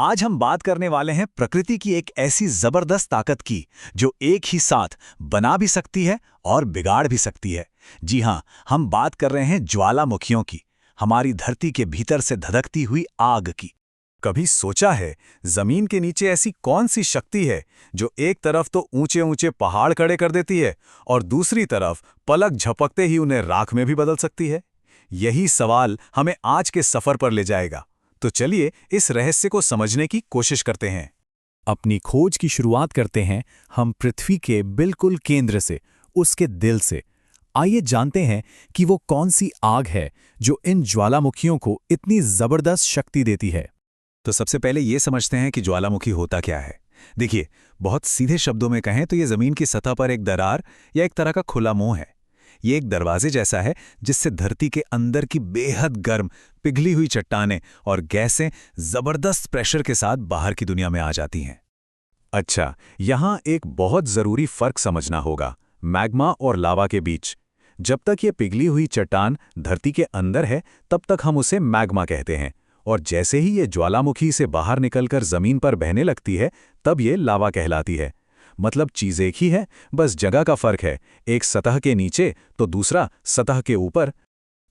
आज हम बात करने वाले हैं प्रकृति की एक ऐसी जबरदस्त ताकत की जो एक ही साथ बना भी सकती है और बिगाड़ भी सकती है। जी हां, हम बात कर रहे हैं ज्वालामुखियों की, हमारी धरती के भीतर से धधकती हुई आग की। कभी सोचा है जमीन के नीचे ऐसी कौन सी शक्ति है जो एक तरफ तो ऊंचे ऊंचे पहाड़ खड़े कर देती है और दूसरी तरफ पलक झपकते ही उन्हें राख में भी बदल सकती है? यही सवाल हमें आज के सफर पर ले जाएगा। तो चलिए इस रहस्य को समझने की कोशिश करते हैं। अपनी खोज की शुरुआत करते हैं हम पृथ्वी के बिल्कुल केंद्र से, उसके दिल से। आइए जानते हैं कि वो कौन सी आग है जो इन ज्वालामुखियों को इतनी जबरदस्त शक्ति देती है। तो सबसे पहले ये समझते हैं कि ज्वालामुखी होता क्या है। देखिए, बहुत सीधे शब्दों में कहें तो ये जमीन की सतह पर एक दरार या एक तरह का खुला मुंह है। ये एक दरवाजे जैसा है जिससे धरती के अंदर की बेहद गर्म पिघली हुई चट्टानें और गैसें जबरदस्त प्रेशर के साथ बाहर की दुनिया में आ जाती हैं। अच्छा, यहाँ एक बहुत जरूरी फर्क समझना होगा मैग्मा और लावा के बीच। जब तक ये पिघली हुई चट्टान धरती के अंदर है तब तक हम उसे मैग्मा कहते हैं, और जैसे ही ये ज्वालामुखी से बाहर निकलकर जमीन पर बहने लगती है तब ये लावा कहलाती है। मतलब चीज एक ही है, बस जगह का फर्क है, एक सतह के नीचे तो दूसरा सतह के ऊपर।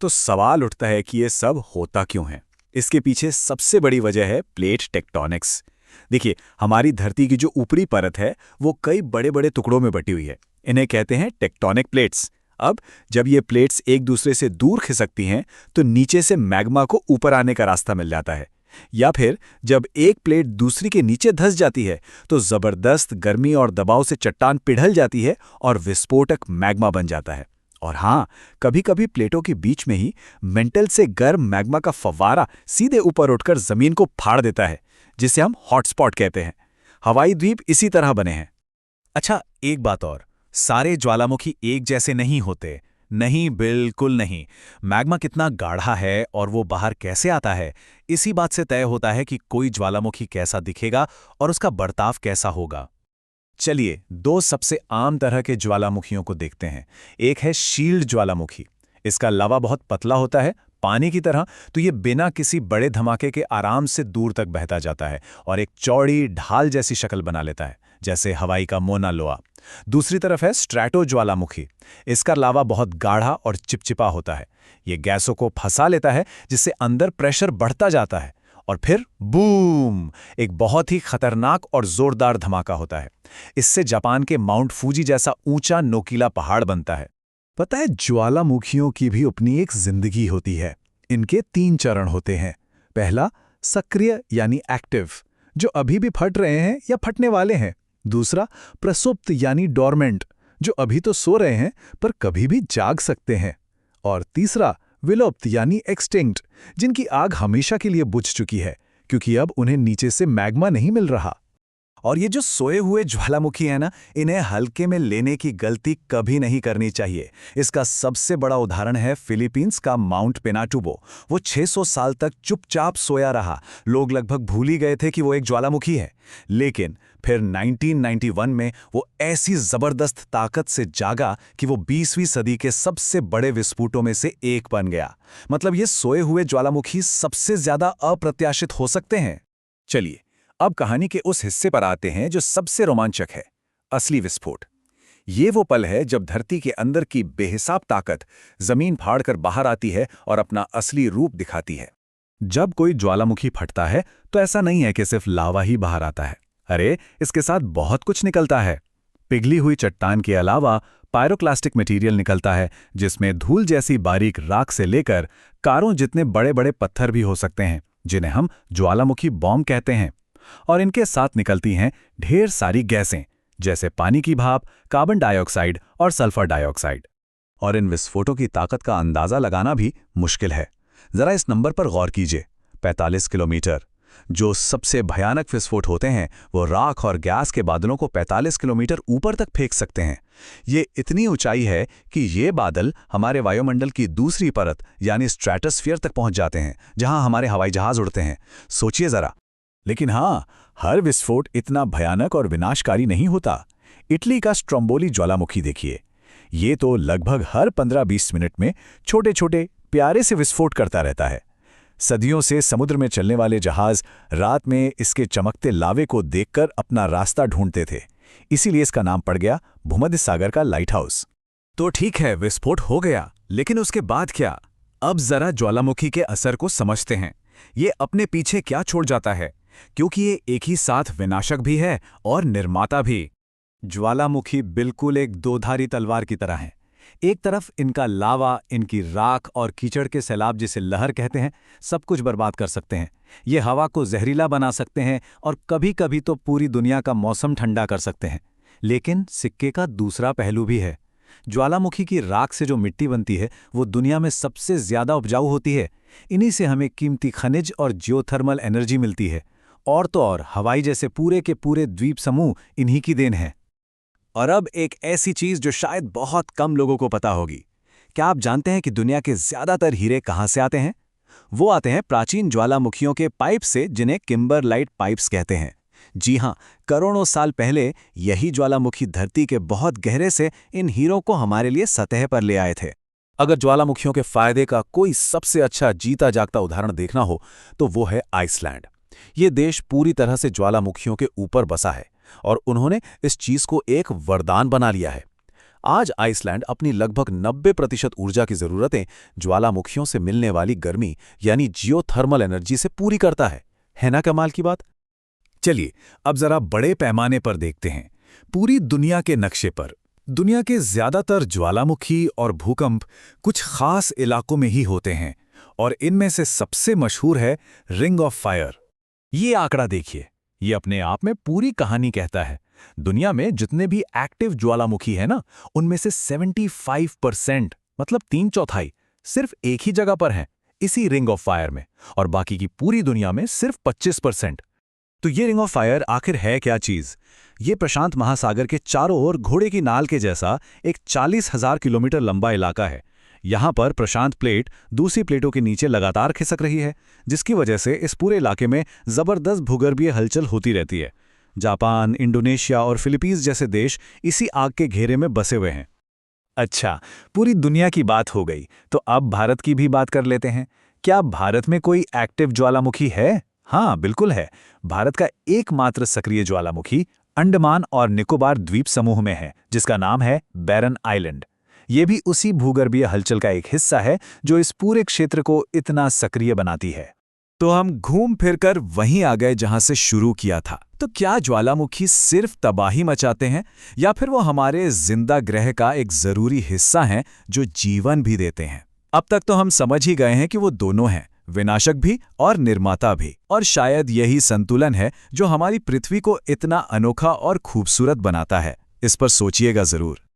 तो सवाल उठता है कि ये सब होता क्यों है। इसके पीछे सबसे बड़ी वजह है प्लेट टेक्टोनिक्स। देखिए, हमारी धरती की जो ऊपरी परत है वो कई बड़े बड़े टुकड़ों में बटी हुई है। इन्हें कहते हैं टेक्टोनिक प्लेट्स। अब जब ये प्लेट्स एक दूसरे से दूर खिसकती हैं तो नीचे से मैग्मा को ऊपर आने का रास्ता मिल जाता है, या फिर जब एक प्लेट दूसरी के नीचे धंस जाती है तो जबरदस्त गर्मी और दबाव से चट्टान पिघल जाती है और विस्फोटक मैग्मा बन जाता है। और हाँ, कभी कभी प्लेटों के बीच में ही मेंटल से गर्म मैग्मा का फव्वारा सीधे ऊपर उठकर जमीन को फाड़ देता है, जिसे हम हॉटस्पॉट कहते हैं। हवाई द्वीप इसी तरह बने हैं। अच्छा, एक बात और, सारे ज्वालामुखी एक जैसे नहीं होते। नहीं, बिल्कुल नहीं। मैग्मा कितना गाढ़ा है और वो बाहर कैसे आता है, इसी बात से तय होता है कि कोई ज्वालामुखी कैसा दिखेगा और उसका बर्ताव कैसा होगा। चलिए, दो सबसे आम तरह के ज्वालामुखियों को देखते हैं। एक है शील्ड ज्वालामुखी। इसका लावा बहुत पतला होता है, पानी की तरह, तो ये बिना किसी बड़े धमाके के आराम से दूर तक बहता जाता है और एक चौड़ी ढाल जैसी शक्ल बना लेता है, जैसे हवाई का मोना लोआ। दूसरी तरफ है स्ट्रैटो ज्वालामुखी। इसका लावा बहुत गाढ़ा और चिपचिपा होता है। ये गैसों को फंसा लेता है जिससे अंदर प्रेशर बढ़ता जाता है और फिर बूम, एक बहुत ही खतरनाक और जोरदार धमाका होता है। इससे जापान के माउंट फूजी जैसा ऊंचा नोकीला पहाड़ बनता है। पता है, ज्वालामुखियों की भी अपनी एक जिंदगी होती है। इनके 3 चरण होते हैं। पहला, सक्रिय यानी एक्टिव, जो अभी भी फट रहे हैं या फटने वाले हैं। दूसरा, प्रसुप्त यानी डोरमेंट, जो अभी तो सो रहे हैं पर कभी भी जाग सकते हैं। और तीसरा, विलुप्त यानी एक्सटिंक्ट, जिनकी आग हमेशा के लिए बुझ चुकी है क्योंकि अब उन्हें नीचे से मैग्मा नहीं मिल रहा। और ये जो सोए हुए ज्वालामुखी है ना, इन्हें हल्के में लेने की गलती कभी नहीं करनी चाहिए। इसका सबसे बड़ा उदाहरण है फिलीपींस का माउंट पिनाटुबो। वो 600 साल तक चुपचाप सोया रहा। लोग लगभग भूल ही गए थे कि वो एक ज्वालामुखी है। लेकिन फिर 1991 में वो ऐसी जबरदस्त ताकत से जागा कि वो 20वीं सदी के सबसे बड़े विस्फोटों में से एक बन गया। मतलब ये सोए हुए ज्वालामुखी सबसे ज्यादा अप्रत्याशित हो सकते हैं। चलिए, अब कहानी के उस हिस्से पर आते हैं जो सबसे रोमांचक है, असली विस्फोट। ये वो पल है जब धरती के अंदर की बेहिसाब ताकत जमीन फाड़कर बाहर आती है और अपना असली रूप दिखाती है। जब कोई ज्वालामुखी फटता है तो ऐसा नहीं है कि सिर्फ लावा ही बाहर आता है। अरे, इसके साथ बहुत कुछ निकलता है। पिघली हुई चट्टान के अलावा पायरोक्लास्टिक मटेरियल निकलता है, जिसमें धूल जैसी बारीक राख से लेकर कारों जितने बड़े बड़े पत्थर भी हो सकते हैं, जिन्हें हम ज्वालामुखी बॉम्ब कहते हैं। और इनके साथ निकलती हैं ढेर सारी गैसें, जैसे पानी की भाप, कार्बन डाइऑक्साइड और सल्फर डाइऑक्साइड। और इन विस्फोटों की ताकत का अंदाजा लगाना भी मुश्किल है। जरा इस नंबर पर गौर कीजिए, 45 किलोमीटर। जो सबसे भयानक विस्फोट होते हैं वो राख और गैस के बादलों को 45 किलोमीटर ऊपर तक फेंक सकते हैं। ये इतनी ऊंचाई है कि ये बादल हमारे वायुमंडल की दूसरी परत यानी स्ट्रेटोस्फीयर तक पहुंच जाते हैं, जहां हमारे हवाई जहाज उड़ते हैं। सोचिए जरा। लेकिन हाँ, हर विस्फोट इतना भयानक और विनाशकारी नहीं होता। इटली का स्ट्रोम्बोली ज्वालामुखी देखिए, ये तो लगभग हर 15-20 मिनट में छोटे छोटे प्यारे से विस्फोट करता रहता है। सदियों से समुद्र में चलने वाले जहाज रात में इसके चमकते लावे को देखकर अपना रास्ता ढूंढते थे। इसीलिए इसका नाम पड़ गया भूमध्य सागर का लाइट हाउस। तो ठीक है, विस्फोट हो गया, लेकिन उसके बाद क्या? अब जरा ज्वालामुखी के असर को समझते हैं। ये अपने पीछे क्या छोड़ जाता है, क्योंकि ये एक ही साथ विनाशक भी है और निर्माता भी। ज्वालामुखी बिल्कुल एक दोधारी तलवार की तरह है। एक तरफ इनका लावा, इनकी राख और कीचड़ के सैलाब, जिसे लहर कहते हैं, सब कुछ बर्बाद कर सकते हैं। ये हवा को जहरीला बना सकते हैं और कभी-कभी तो पूरी दुनिया का मौसम ठंडा कर सकते हैं। लेकिन सिक्के का दूसरा पहलू भी है। ज्वालामुखी की राख से जो मिट्टी बनती है वो दुनिया में सबसे ज्यादा उपजाऊ होती है। इन्हीं से हमें कीमती खनिज और जियोथर्मल एनर्जी मिलती है। और तो और हवाई जैसे पूरे के पूरे द्वीप समूह इन्हीं की देन है। और अब एक ऐसी चीज जो शायद बहुत कम लोगों को पता होगी। क्या आप जानते हैं कि दुनिया के ज्यादातर हीरे कहाँ से आते हैं? वो आते हैं प्राचीन ज्वालामुखियों के पाइप से, जिन्हें किम्बरलाइट पाइप्स कहते हैं। जी हां, करोड़ों साल पहले यही ज्वालामुखी धरती के बहुत गहरे से इन हीरों को हमारे लिए सतह पर ले आए थे। अगर ज्वालामुखियों के फायदे का कोई सबसे अच्छा जीता जागता उदाहरण देखना हो तो वो है आइसलैंड। ये देश पूरी तरह से ज्वालामुखियों के ऊपर बसा है और उन्होंने इस चीज को एक वरदान बना लिया है। आज आइसलैंड अपनी लगभग 90% ऊर्जा की जरूरतें ज्वालामुखियों से मिलने वाली गर्मी यानी जियोथर्मल एनर्जी से पूरी करता है ना कमाल की बात? चलिए अब जरा बड़े पैमाने पर देखते हैं, पूरी दुनिया के नक्शे पर। दुनिया के ज्यादातर ज्वालामुखी और भूकंप कुछ खास इलाकों में ही होते हैं और इनमें से सबसे मशहूर है रिंग ऑफ फायर। ये आंकड़ा देखिए, ये अपने आप में पूरी कहानी कहता है। दुनिया में जितने भी एक्टिव ज्वालामुखी है ना, उनमें से 75% मतलब 3/4 सिर्फ एक ही जगह पर हैं, इसी रिंग ऑफ फायर में, और बाकी की पूरी दुनिया में सिर्फ 25%। तो ये रिंग ऑफ फायर आखिर है क्या चीज? ये प्रशांत महासागर के चारों ओर घोड़े की नाल के जैसा एक 40,000 किलोमीटर लंबा इलाका है। यहाँ पर प्रशांत प्लेट दूसरी प्लेटों के नीचे लगातार खिसक रही है, जिसकी वजह से इस पूरे इलाके में जबरदस्त भूगर्भीय हलचल होती रहती है। जापान, इंडोनेशिया और फिलीपींस जैसे देश इसी आग के घेरे में बसे हुए हैं। अच्छा, पूरी दुनिया की बात हो गई, तो अब भारत की भी बात कर लेते हैं। क्या भारत में कोई एक्टिव ज्वालामुखी है? हाँ, बिल्कुल है। भारत का एकमात्र सक्रिय ज्वालामुखी अंडमान और निकोबार द्वीप समूह में है, जिसका नाम है बैरन आइलैंड। ये भी उसी भूगर्भीय हलचल का एक हिस्सा है जो इस पूरे क्षेत्र को इतना सक्रिय बनाती है। तो हम घूम फिरकर वहीं आ गए जहां से शुरू किया था। तो क्या ज्वालामुखी सिर्फ तबाही मचाते हैं, या फिर वो हमारे जिंदा ग्रह का एक जरूरी हिस्सा हैं जो जीवन भी देते हैं? अब तक तो हम समझ ही गए हैं कि वो दोनों हैं, विनाशक भी और निर्माता भी। और शायद यही संतुलन है जो हमारी पृथ्वी को इतना अनोखा और खूबसूरत बनाता है। इस पर सोचिएगा जरूर।